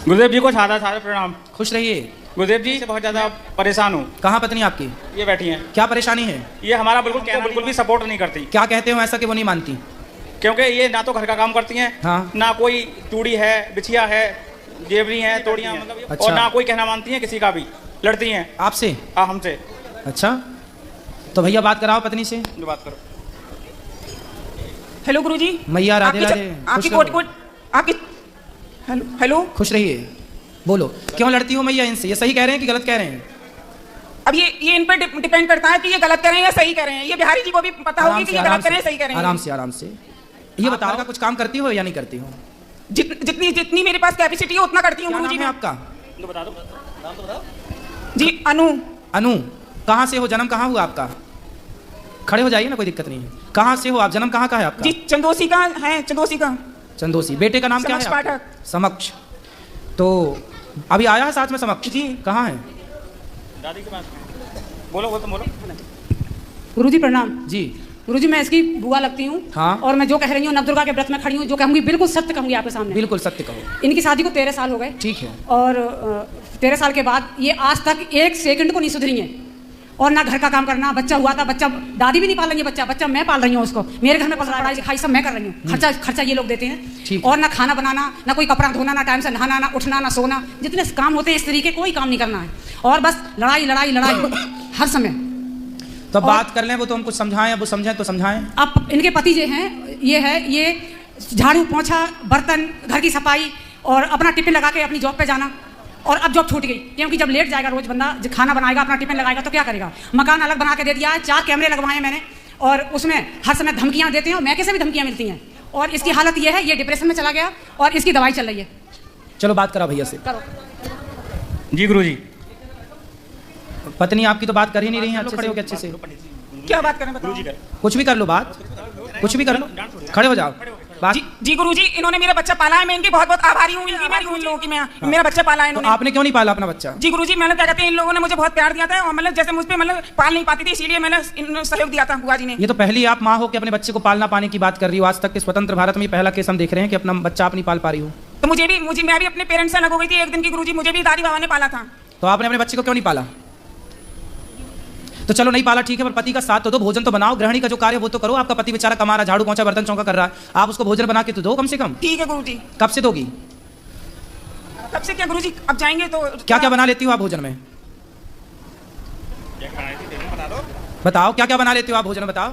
गुरुदेव जी को सादा सादा प्रणाम। खुश रहिए। गुरुदेव जी से बहुत ज्यादा परेशान हूँ। कहाँ पत्नी आपकी? ये बैठी हैं। क्या परेशानी है? ये हमारा बिल्कुल भी सपोर्ट नहीं करती। क्या कहते हो ऐसा कि वो नहीं मानती? क्योंकि ये ना तो घर का काम करती हैं, हाँ। ना कोई चूड़ी है, बिछिया है, जेवरी है, तोड़ियाँ, मतलब अच्छा। और ना कोई कहना मानती है किसी का भी। लड़ती हैं आपसे? हमसे। अच्छा, तो भैया बात कराओ पत्नी से। जो बात करो। हेलो गुरुजी। मैया राधे राधे। आपकी कोट आपकी हेलो। खुश रहिए। बोलो, क्यों लड़ती हो मैया इनसे? ये सही कह रहे हैं कि गलत कह रहे हैं? अब ये इन पर डिपेंड करता है कि ये गलत कर रहे हैं या सही कर रहे हैं। ये बिहारी जी को भी पता होगी कि ये गलत कर रहे हैं सही कर रहे हैं। आराम से ये बताओ का कुछ काम करती हो या नहीं करती हो? जितनी मेरे पास कैपेसिटी है उतना करती हूँ गुरुजी। मैं आपका बता दो, नाम तो बताओ। जी अनु। कहाँ से हो? जन्म कहाँ हुआ आपका? खड़े हो जाइए ना, कोई दिक्कत नहीं है। कहाँ से हो आप? जन्म कहाँ का है आपका? जी चंदोसी का है। चंदोसी। बेटे का नाम क्या है? समक्ष पाठक। समक्ष। तो अभी आया है साथ में समक्ष? जी। कहाँ है? दादी के पास। बोलो बोलो। गुरुजी प्रणाम। जी गुरुजी, मैं इसकी बुआ लगती हूँ। हाँ। और मैं जो कह रही हूँ नवदुर्गा के व्रत में खड़ी हूँ, जो कहूँगी बिल्कुल सत्य कहूँगी आपके सामने। बिल्कुल सत्य कहो। इनकी शादी को 13 साल हो गए। ठीक है। और 13 साल के बाद ये आज तक 1 सेकंड को नहीं सुधरी है। और ना घर का काम करना। बच्चा हुआ था, बच्चा दादी भी नहीं पाल रही है। बच्चा मैं पाल रही हूँ उसको। मेरे घर में पढ़ाई लिखाई सब मैं कर रही हूँ। खर्चा ये लोग देते हैं। और ना खाना बनाना, ना कोई कपड़ा धोना, ना टाइम से नहाना, ना उठना, ना सोना। जितने काम होते हैं इस तरीके कोई काम नहीं करना है। और बस लड़ाई हर समय। तो बात कर लें, वो तो हम कुछ समझाएं, अब वो समझें तो समझाएं। अब इनके पति जो हैं ये झाड़ू पोंछा, बर्तन, घर की सफाई और अपना टिफिन लगा के अपनी जॉब पे जाना। और अब जॉब छूट गई क्योंकि जब लेट जाएगा रोज बंदा, खाना बनाएगा, अपना टिफिन लगाएगा तो क्या करेगा? मकान अलग बना के दे दिया है, 4 कैमरे लगवाए हैं मैंने। और उसमें हर समय धमकियां देते हैं और मैके से भी धमकियां मिलती हैं। और इसकी हालत ये है, ये डिप्रेशन में चला गया और इसकी दवाई चल रही है। चलो बात करा भैया से। करो। जी गुरुजी। पत्नी आपकी तो बात कर ही नहीं रही है अच्छे से। क्या बात करें बताओ? कुछ भी कर लो, बात कुछ भी कर लो। खड़े हो जाओ। जी गुरुजी, इन्होंने मेरा बच्चा पाला है। मैं इनकी बहुत आभारी हूँ। इन लोगों की मैं मेरा बच्चा पाला है इन्होंने। तो आपने क्यों नहीं पाला अपना बच्चा? जी गुरुजी, मैंने क्या कहते हैं, इन लोगों ने मुझे बहुत प्यार दिया था और मतलब जैसे मुझ पे मतलब पाल नहीं पाती थी, इसीलिए मैंने सहयोग दिया था बुआ जी ने। ये तो पहली आप माँ हो कि अपने बच्चे को पालना पाने की बात कर रही हो। आज तक के स्वतंत्र भारत में पहला केस हम देख रहे हैं कि अपना बच्चा आप नहीं पाल पा रही हो। तो मैं भी अपने पेरेंट्स से अलग हो गई थी एक दिन की गुरुजी। मुझे भी दादी बाबा ने पाला था। तो आपने अपने बच्चे को क्यों नहीं पाला? तो चलो नहीं पाला ठीक है, पर पति का साथ तो दो, भोजन तो बनाओ, गृहिणी का जो कार्य वो तो करो। आपका पति बेचारा कमा रहा, झाड़ू पोंछा बर्तन चौका कर रहा है, आप उसको भोजन बना के तो दो कम से कम। ठीक है गुरुजी। कब से दोगी? कब से क्या गुरुजी, अब जाएंगे तो। क्या क्या बना लेती हो आप भोजन में? बताओ क्या क्या बना लेती हो आप भोजन में, बताओ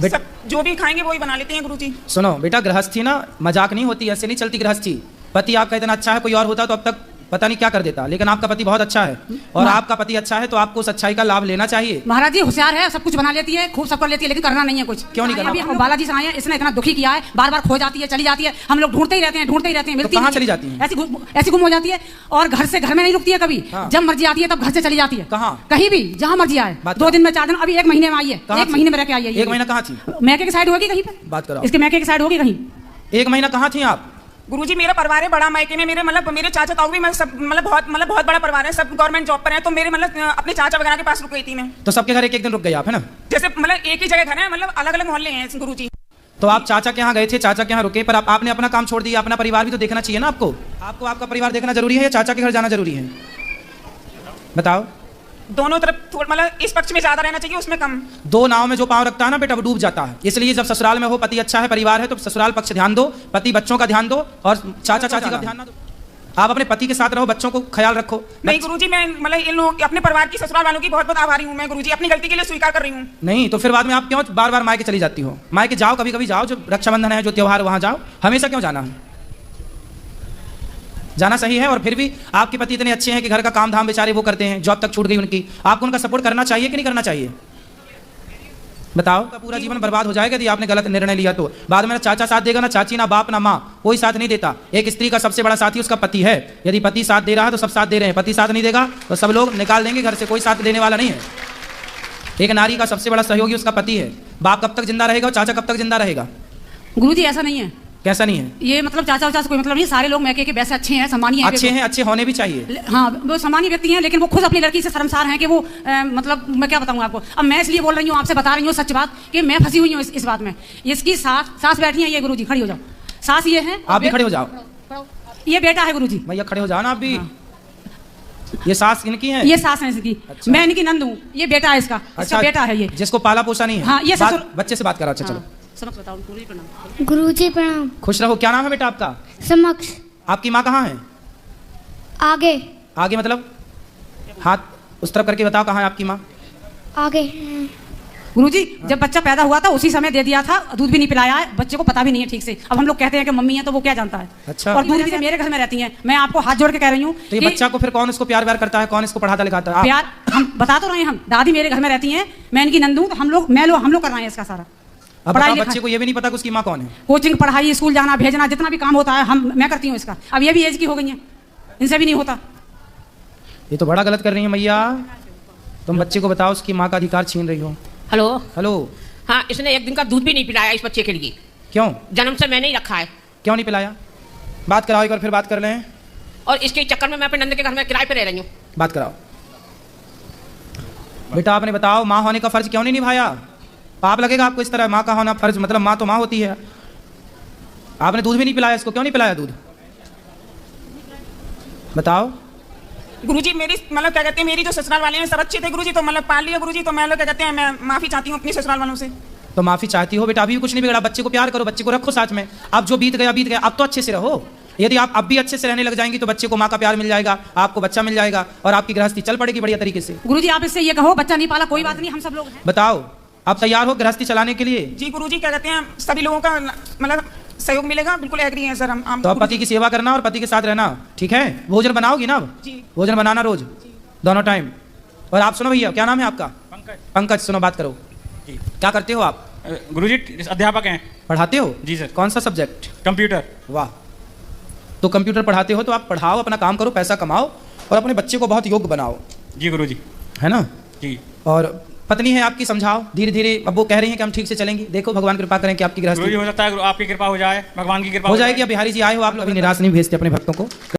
बेटा। जो भी खाएंगे वही बना लेते हैं गुरुजी। सुनो बेटा, गृहस्थी ना मजाक नहीं होती, ऐसे नहीं चलती गृहस्थी। पति आपका इतना अच्छा है, कोई और होता तो अब तक पता नहीं क्या कर देता, लेकिन आपका पति बहुत अच्छा है और आपका पति अच्छा है तो आपको उस अच्छाई का लाभ लेना चाहिए। महाराज जी होशियार है, सब कुछ बना लेती है, खूब सब कर लेती है, लेकिन करना नहीं है कुछ। क्यों नहीं करना? अभी हम बालाजी से आए हैं, इसने इतना दुखी किया है, बार बार खो जाती है, चली जाती है, हम लोग ढूंढते ही रहते हैं, मिलती कहाँ चली जाती है? ऐसी गुम हो जाती है और घर में नहीं रुकती है कभी। जब मर्जी आती है तब घर से चली जाती है। कहाँ? कहीं भी, जहाँ मर्जी आए। 2 दिन में 4 दिन, अभी 1 महीने में आई है। 1 महीने में रह के आई है। 1 महीना कहाँ थी? मैके की साइड होगी कहीं पे। बात करो। इसके मैके की साइड होगी कहीं। 1 महीना कहाँ थी आप? गुरुजी मेरा परिवार है बड़ा मायके में। मेरे चाचा ताऊ भी सब बहुत बड़ा परिवार है, सब गवर्नमेंट जॉब पर है। तो मेरे अपने चाचा वगैरह के पास रुक गई थी मैं। तो सबके घर एक दिन रुक गई आप, है ना? जैसे एक ही जगह घर है, अलग अलग मोहल्ले हैं गुरुजी। तो आप चाचा के यहाँ गए थे, चाचा के यहाँ रुके, पर आपने अपना काम छोड़ दिया, अपना परिवार भी तो देखना चाहिए ना आपको। आपका परिवार देखना जरूरी है या चाचा के घर जाना जरूरी है? बताओ। दोनों तरफ इस पक्ष में ज्यादा रहना चाहिए, उसमें कम। 2 नाव में जो पांव रखता है ना बेटा, वो डूब जाता है। इसलिए जब ससुराल में हो, पति अच्छा है, परिवार है, तो ससुराल पक्ष ध्यान दो, पति बच्चों का ध्यान दो और चाचा चाची का ध्यान ना दो। आप अपने पति के साथ रहो, बच्चों को ख्याल रखो। नहीं गुरुजी, मैं इन लोगों अपने परिवार की, ससुराल वालों की बहुत आभारी हूँ मैं गुरुजी। अपनी गलती के लिए स्वीकार कर रही हूँ। नहीं तो फिर बाद में आप क्यों बार मायके चली जाती हो? मायके जाओ, कभी कभी जाओ, जो रक्षाबंधन है, जो त्योहार, वहां जाओ। हमेशा क्यों जाना है? जाना सही है। और फिर भी आपके पति इतने अच्छे हैं कि घर का काम धाम बेचारे वो करते हैं, जॉब तक छूट गई उनकी, आपको उनका सपोर्ट करना चाहिए कि नहीं करना चाहिए? बताओ। पूरा जीवन बर्बाद हो जाएगा यदि आपने गलत निर्णय लिया तो। बाद में ना चाचा साथ देगा, ना चाची, ना बाप, ना माँ, कोई साथ नहीं देता। एक स्त्री का सबसे बड़ा साथी उसका पति है। यदि पति साथ दे रहा है तो सब साथ दे रहे हैं, पति साथ नहीं देगा तो सब लोग निकाल देंगे घर से, कोई साथ देने वाला नहीं है। एक नारी का सबसे बड़ा सहयोगी उसका पति है। बाप कब तक जिंदा रहेगा और चाचा कब तक जिंदा रहेगा? गुरुजी ऐसा नहीं है। कैसा नहीं है? ये चाचा उचा से कोई मतलब नहीं, सारे लोग मैके के वैसे अच्छे हैं, सम्मानीय हैं। अच्छे होने भी चाहिए। हाँ, वो सम्मानीय व्यक्ति हैं, लेकिन वो खुद अपनी लड़की से शर्मसार हैं कि वो मैं क्या बताऊँ आपको। अब मैं इसलिए बोल रही हूँ, आपसे बता रही हूँ सच बात कि मैं फंसी हुई हूँ इस बात में। इसकी सास बैठी है, ये गुरुजी खड़ी हो जाओ। सास ये है। आप भी खड़े हो जाओ। ये बेटा है गुरुजी। भैया खड़े हो जाओ ना आप भी। ये सास इनकी है? ये सास है इसकी। अच्छा। मैं इनकी नंद हूँ। ये बेटा है इसका। इसका बेटा है ये, जिसको पाला पोसा नहीं है। हाँ, ये ससुर। बच्चे से बात करो। अच्छा चलो। समक्ष बताओ। गुरुजी प्रणाम। गुरुजी प्रणाम। खुश रहो। क्या नाम है बेटा आपका? समक्ष। आपकी माँ कहाँ है? आगे। आगे मतलब हाथ उस तरफ करके बताओ, कहाँ है आपकी माँ? आगे। गुरुजी जब बच्चा पैदा हुआ था उसी समय दे दिया था, दूध भी नहीं पिलाया है, बच्चे को पता भी नहीं है ठीक से। अब हम लोग कहते हैं कि मम्मी है तो वो क्या जानता है। अच्छा। और दूध भी मेरे घर में रहती हैं। मैं आपको हाथ जोड़ के कह रही हूँ तो ये बच्चा को फिर कौन इसको प्यार व्यार करता है, कौन इसको पढ़ाता लिखाता है? प्यार हम बता तो रहे हैं। हम दादी मेरे घर में रहती हैं, मैं इनकी नंद हूँ, तो हम लोग कर रहे हैं इसका सारा। अब बताओ, बच्चे को ये भी नहीं पता कि उसकी माँ कौन है? कोचिंग, पढ़ाई, स्कूल जाना, भेजना, जितना भी काम होता है मैं करती हूँ इसका। अब ये भी एज की हो गई है, इनसे भी नहीं होता। ये तो बड़ा गलत कर रही है मैया। तुम बच्चे को बताओ उसकी माँ का अधिकार छीन रही हो। हेलो। हेलो। हाँ, इसने एक दिन का दूध भी नहीं पिलाया इस बच्चे के लिए। क्यों? जन्म से मैंने ही रखा है। क्यों नहीं पिलाया? बात कराओ एक बार, फिर बात कर लें। और इसके चक्कर में मैं अपने नंद के घर में किराए पे रह रही हूँ। बात कराओ। बेटा आपने बताओ, माँ होने का फर्ज क्यों नहीं निभाया? पाप लगेगा आपको इस तरह। माँ का होना फर्ज मतलब माँ तो माँ होती है। आपने दूध भी नहीं पिलाया इसको, क्यों नहीं पिलाया दूध? बताओ। गुरुजी मेरी मतलब क्या कहते हैं, मेरी जो ससुराल वाले हैं सब अच्छे थे गुरुजी, तो मतलब पाल लिया गुरुजी, तो मैं लोग क्या कहते हैं, मैं माफी चाहती हूँ अपनी ससुराल वालों से। तो माफी चाहती हो बेटा, अभी भी कुछ नहीं बिगड़ा। बच्चे को प्यार करो, बच्चे को रखो साथ में। अब जो बीत गया, अब तो अच्छे से रहो। यदि आप अब भी अच्छे से रहने लग जाएंगी तो बच्चे को माँ का प्यार मिल जाएगा, आपको बच्चा मिल जाएगा और आपकी गृहस्थी चल पड़ेगी बढ़िया तरीके से। गुरुजी आप इससे ये कहो, बच्चा नहीं पाला कोई बात नहीं, हम सब लोग हैं। बताओ, आप तैयार हो गृहस्थी चलाने के लिए? जी गुरुजी क्या कहते हैं, सभी लोगों का मतलब सहयोग मिलेगा, बिल्कुल एग्री है सर हम। तो आप पति की सेवा करना और पति के साथ रहना, ठीक है? भोजन बनाओगी ना? जी। भोजन बनाना रोज, दोनों टाइम। और आप सुनो भैया, क्या नाम है आपका? पंकज। पंकज, सुनो बात करो। जी। क्या करते हो आप? गुरुजी अध्यापक हैं। पढ़ाते हो? जी सर। कौन सा सब्जेक्ट? कंप्यूटर। वाह। तो कंप्यूटर पढ़ाते हो तो आप पढ़ाओ, अपना काम करो, पैसा कमाओ और अपने बच्चे को बहुत योग्य बनाओ। जी गुरुजी। है ना? जी। और पत्नी है आपकी, समझाओ धीरे धीरे। अब वो कह रही हैं कि हम ठीक से चलेंगे। देखो भगवान कृपा करें कि आपकी गुरुजी गृहस्थी हो सकता है आपकी कृपा हो जाए, भगवान की कृपा हो जाएगी। अब बिहारी जी आए हो आप, अभी निराश नहीं भेजते अपने भक्तों को।